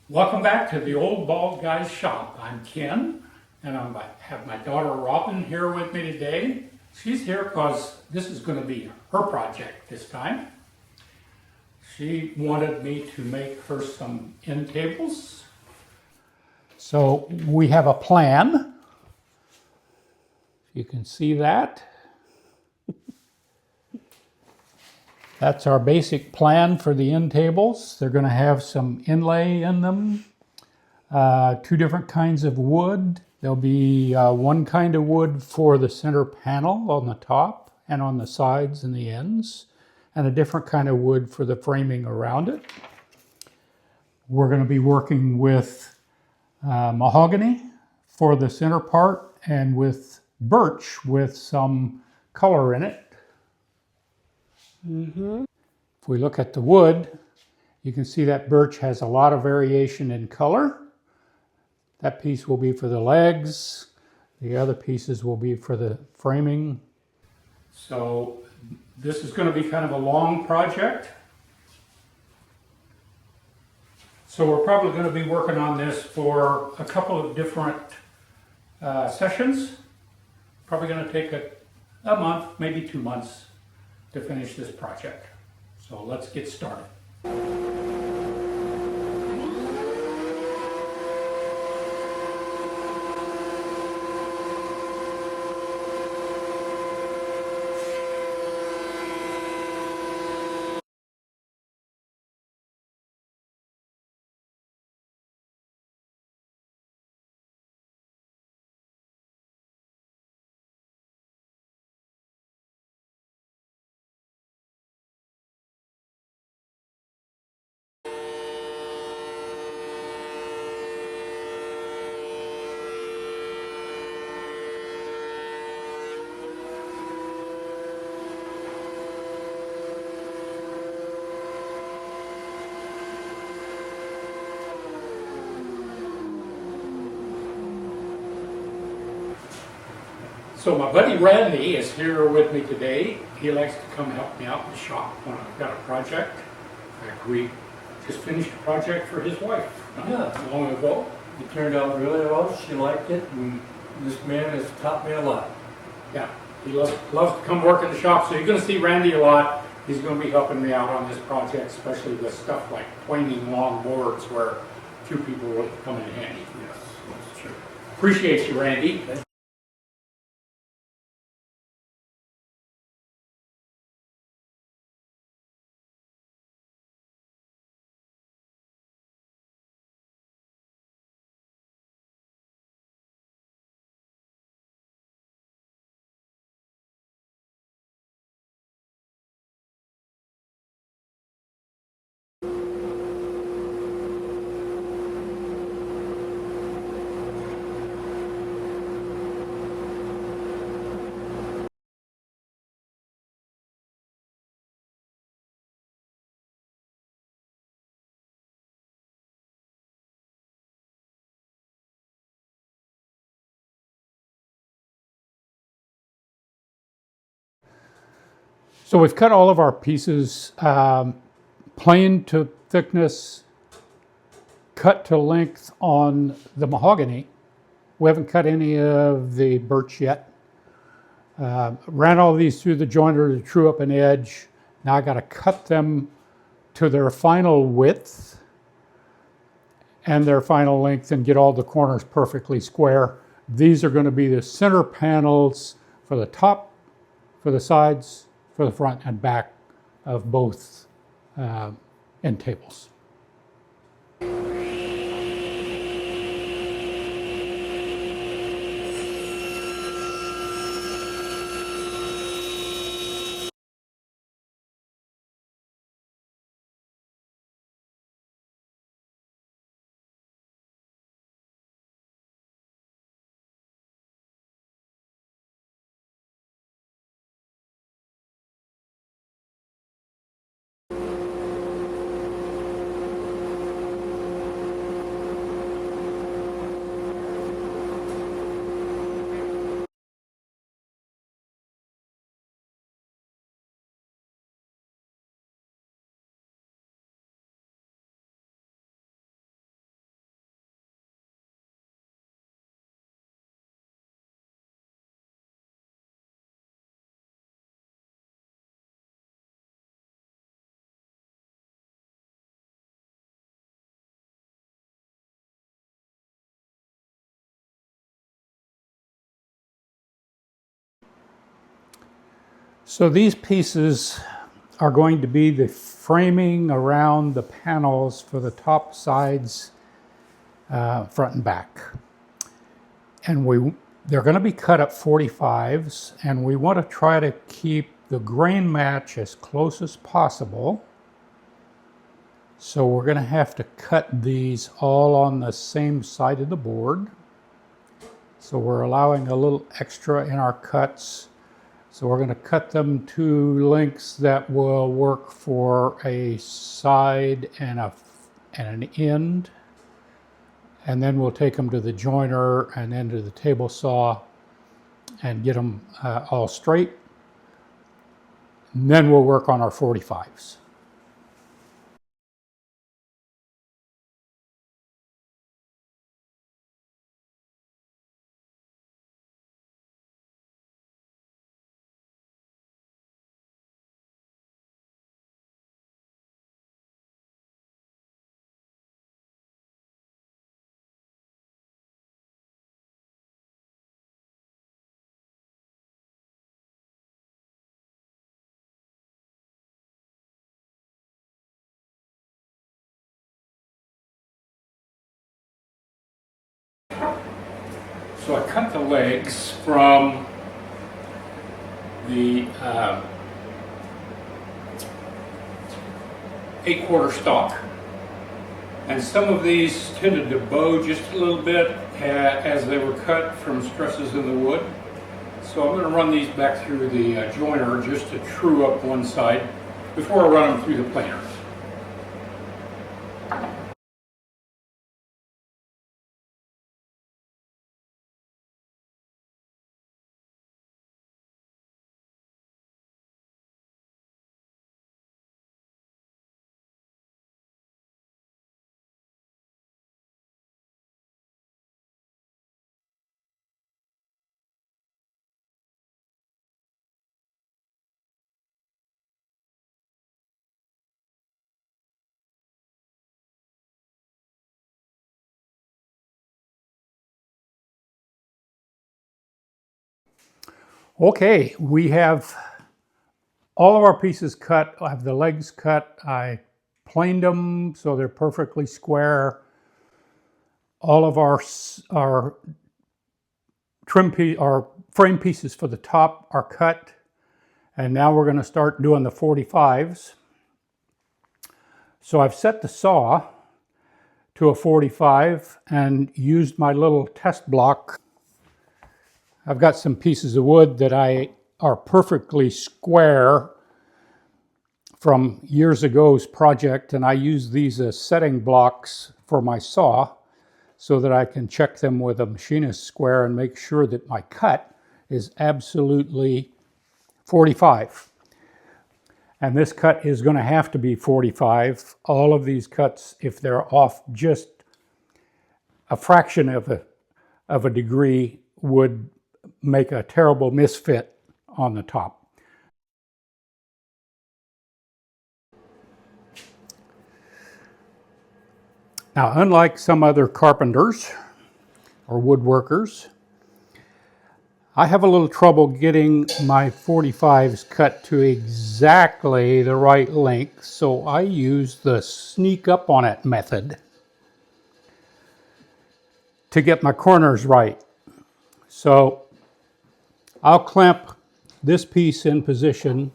Welcome back to the Old Bald Guy's Shop. I'm Ken, and I have my daughter Robin here with me today. She's here because this is going to be her project this time. She wanted me to make her some end tables. So we have a plan. You can see that. That's our basic plan for the end tables. They're going to have some inlay in them. Two different kinds of wood. There'll be one kind of wood for the center panel on the top and on the sides and the ends, and a different kind of wood for the framing around it. We're going to be working with mahogany for the center part and with birch with some color in it. If we look at the wood, you can see that birch has a lot of variation in color. That piece will be for the legs. The other pieces will be for the framing. So this is going to be kind of a long project. So we're probably going to be working on this for a couple of different sessions. Probably going to take a month, maybe 2 months to finish this project. So let's get started. So my buddy Randy is here with me today. He likes to come help me out in the shop when I've got a project. In fact, we just finished a project for his wife not long ago. It turned out really well. She liked it, and this man has taught me a lot. Yeah, he loves to come work in the shop. So you're going to see Randy a lot. He's going to be helping me out on this project, especially with stuff like planing long boards where two people will come in handy. Yes, that's true. Appreciate you, Randy. So we've cut all of our pieces plain to thickness, cut to length on the mahogany. We haven't cut any of the birch yet. Ran all these through the jointer to true up an edge. Now I got to cut them to their final width and their final length and get all the corners perfectly square. These are going to be the center panels for the top, for the sides, for the front and back of both end tables. So these pieces are going to be the framing around the panels for the top sides, front and back. And they're going to be cut at 45s, and we want to try to keep the grain match as close as possible. So we're going to have to cut these all on the same side of the board. So we're allowing a little extra in our cuts. So we're going to cut them to lengths that will work for a side and an end. And then we'll take them to the joiner and then to the table saw and get them all straight. And then we'll work on our 45s. So I cut the legs from the 8/4 stock, and some of these tended to bow just a little bit as they were cut from stresses in the wood. So I'm going to run these back through the joiner just to true up one side before I run them through the planer. Okay, we have all of our pieces cut. I have the legs cut. I planed them so they're perfectly square. All of our our frame pieces for the top are cut. And now we're going to start doing the 45s. So I've set the saw to a 45 and used my little test block. I've got some pieces of wood that are perfectly square from years ago's project, and I use these as setting blocks for my saw so that I can check them with a machinist square and make sure that my cut is absolutely 45. And this cut is going to have to be 45. All of these cuts, if they're off just a fraction of a degree, would make a terrible misfit on the top. Now, unlike some other carpenters or woodworkers, I have a little trouble getting my 45s cut to exactly the right length, so I use the sneak up on it method to get my corners right. So I'll clamp this piece in position,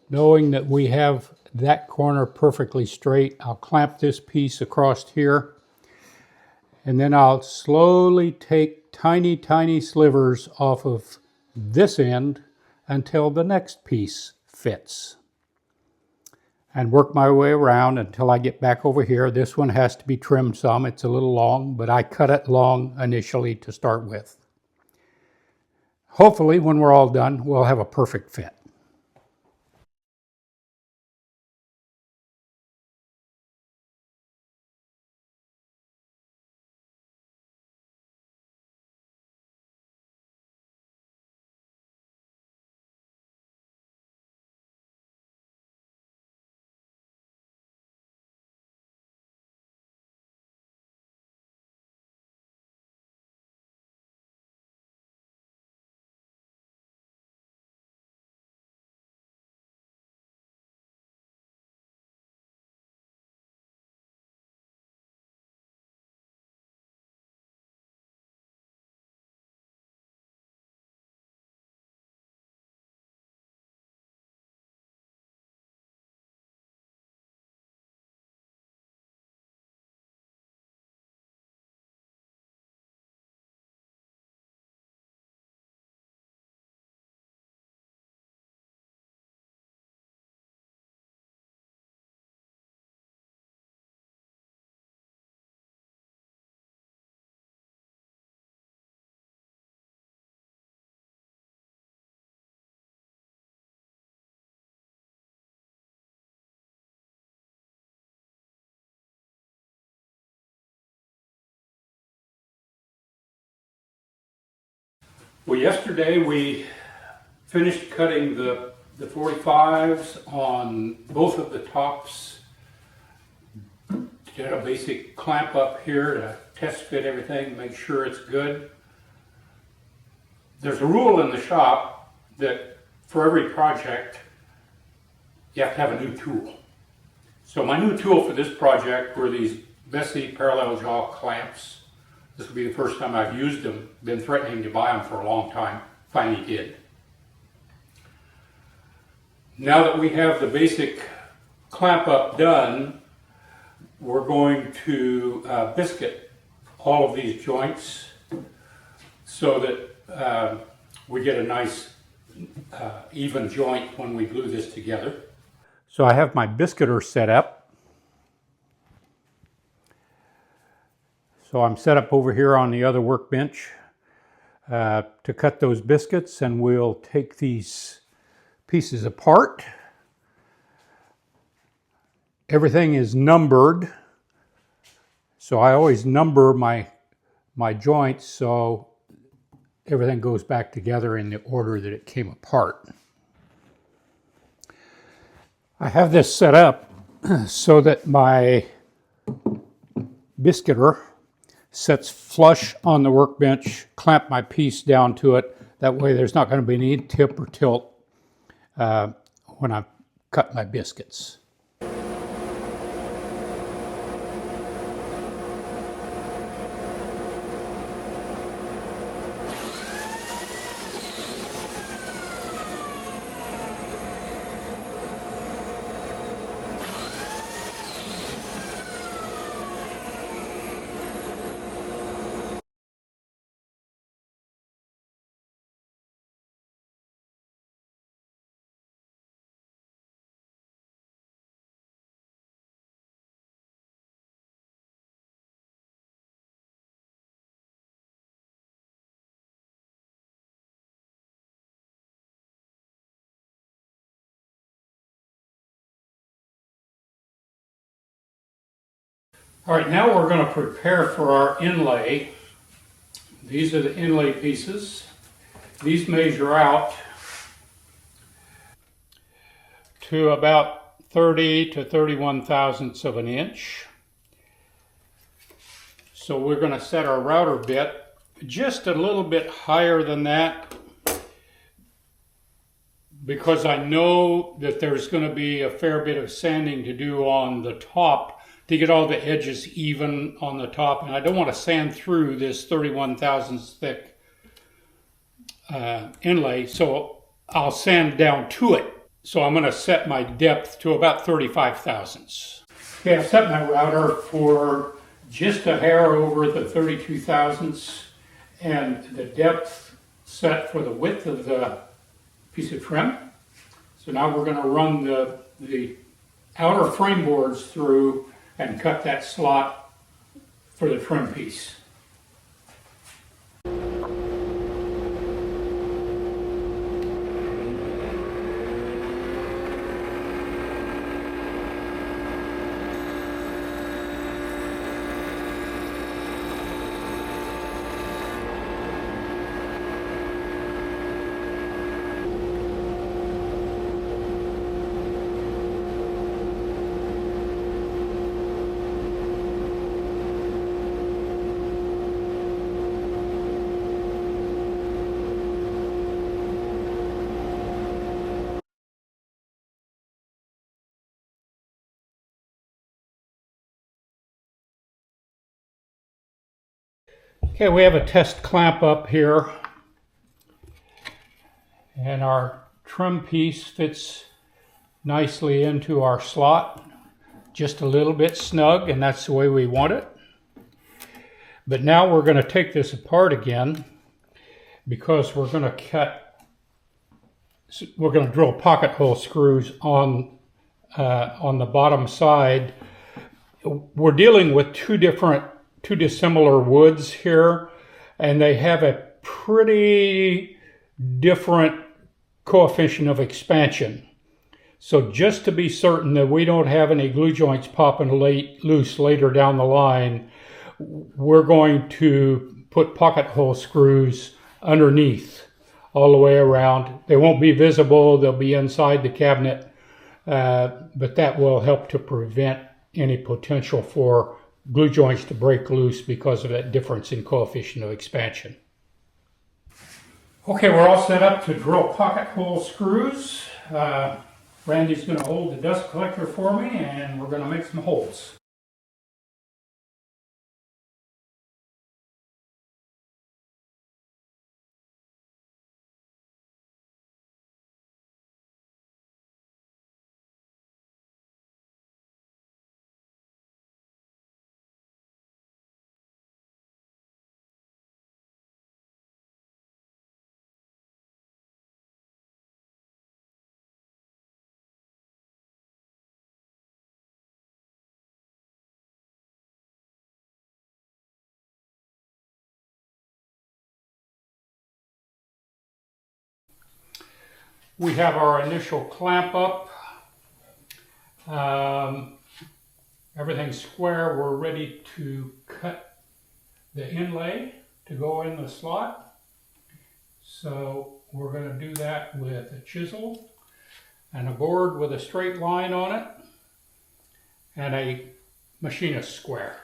knowing that we have that corner perfectly straight. I'll clamp this piece across here, and then I'll slowly take tiny, tiny slivers off of this end until the next piece fits. And work my way around until I get back over here. This one has to be trimmed some. It's a little long, but I cut it long initially to start with. Hopefully, when we're all done, we'll have a perfect fit. Well, yesterday we finished cutting the 45s on both of the tops. Did a basic clamp up here to test fit everything, make sure it's good. There's a rule in the shop that for every project you have to have a new tool. So my new tool for this project were these Bessie parallel jaw clamps. This will be the first time I've used them. Been threatening to buy them for a long time. Finally did. Now that we have the basic clamp up done, we're going to biscuit all of these joints so that we get a nice even joint when we glue this together. So I have my biscuiter set up. So I'm set up over here on the other workbench to cut those biscuits, and we'll take these pieces apart. Everything is numbered, so I always number my joints so everything goes back together in the order that it came apart. I have this set up so that my biscuiter sits flush on the workbench, clamp my piece down to it. That way there's not going to be any tip or tilt when I cut my biscuits. All right, now we're going to prepare for our inlay. These are the inlay pieces. These measure out to about 30 to 31 thousandths of an inch. So we're going to set our router bit just a little bit higher than that, because I know that there's going to be a fair bit of sanding to do on the top to get all the edges even on the top, and I don't want to sand through this 31 thousandths thick inlay, so I'll sand down to it. So I'm going to set my depth to about 35 thousandths. Okay, I've set my router for just a hair over the 32 thousandths, and the depth set for the width of the piece of trim. So now we're going to run the outer frame boards through and cut that slot for the trim piece. Okay, we have a test clamp up here, and our trim piece fits nicely into our slot, just a little bit snug, and that's the way we want it. But now we're going to take this apart again, because we're going to drill pocket hole screws on the bottom side. We're dealing with two dissimilar woods here, and they have a pretty different coefficient of expansion. So just to be certain that we don't have any glue joints popping loose later down the line, we're going to put pocket hole screws underneath all the way around. They won't be visible, they'll be inside the cabinet, but that will help to prevent any potential for glue joints to break loose because of that difference in coefficient of expansion. Okay, we're all set up to drill pocket hole screws. Randy's going to hold the dust collector for me, and we're going to make some holes. We have our initial clamp up. Everything's square. We're ready to cut the inlay to go in the slot. So we're going to do that with a chisel and a board with a straight line on it and a machinist square.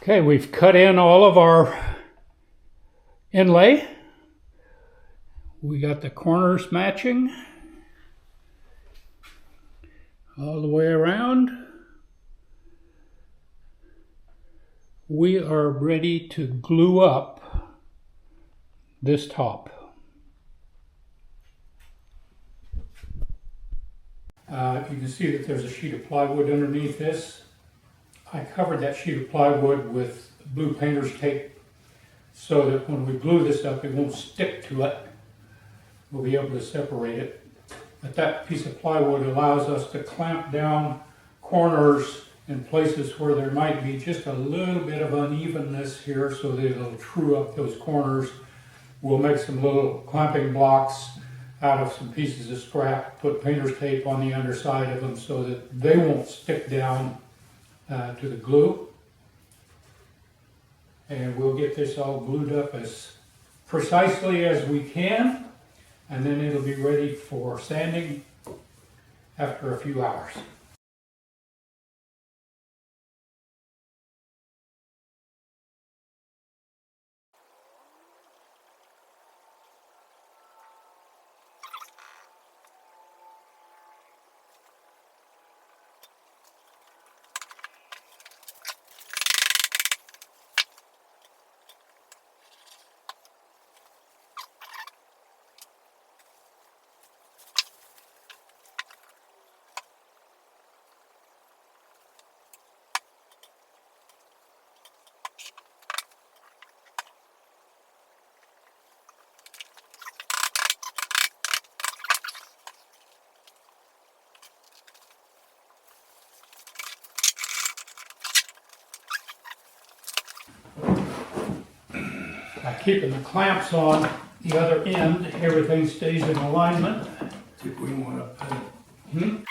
Okay, we've cut in all of our inlay. We got the corners matching all the way around. We are ready to glue up this top. You can see that there's a sheet of plywood underneath this. I covered that sheet of plywood with blue painter's tape so that when we glue this up, it won't stick to it. We'll be able to separate it. But that piece of plywood allows us to clamp down corners in places where there might be just a little bit of unevenness here so that it'll true up those corners. We'll make some little clamping blocks out of some pieces of scrap, put painter's tape on the underside of them so that they won't stick down to the glue. And we'll get this all glued up as precisely as we can, and then it'll be ready for sanding after a few hours. By keeping the clamps on the other end, everything stays in alignment. If we want to put it.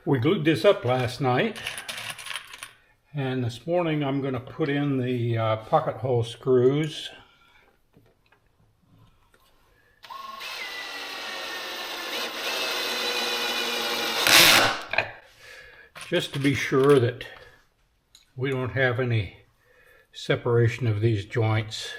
We glued this up last night, and this morning I'm going to put in the pocket hole screws. Just to be sure that we don't have any separation of these joints.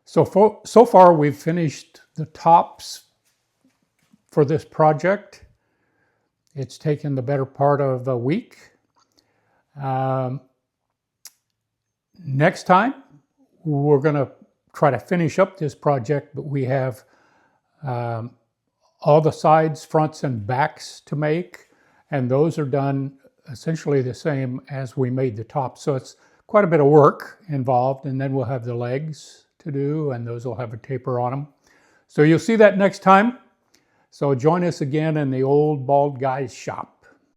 So far we've finished the tops for this project. It's taken the better part of a week. Next time we're going to try to finish up this project, but we have all the sides, fronts, and backs to make, and those are done essentially the same as we made the top. So it's quite a bit of work involved, and then we'll have the legs to do, and those will have a taper on them. So you'll see that next time. So join us again in the Old Bald Guy's shop.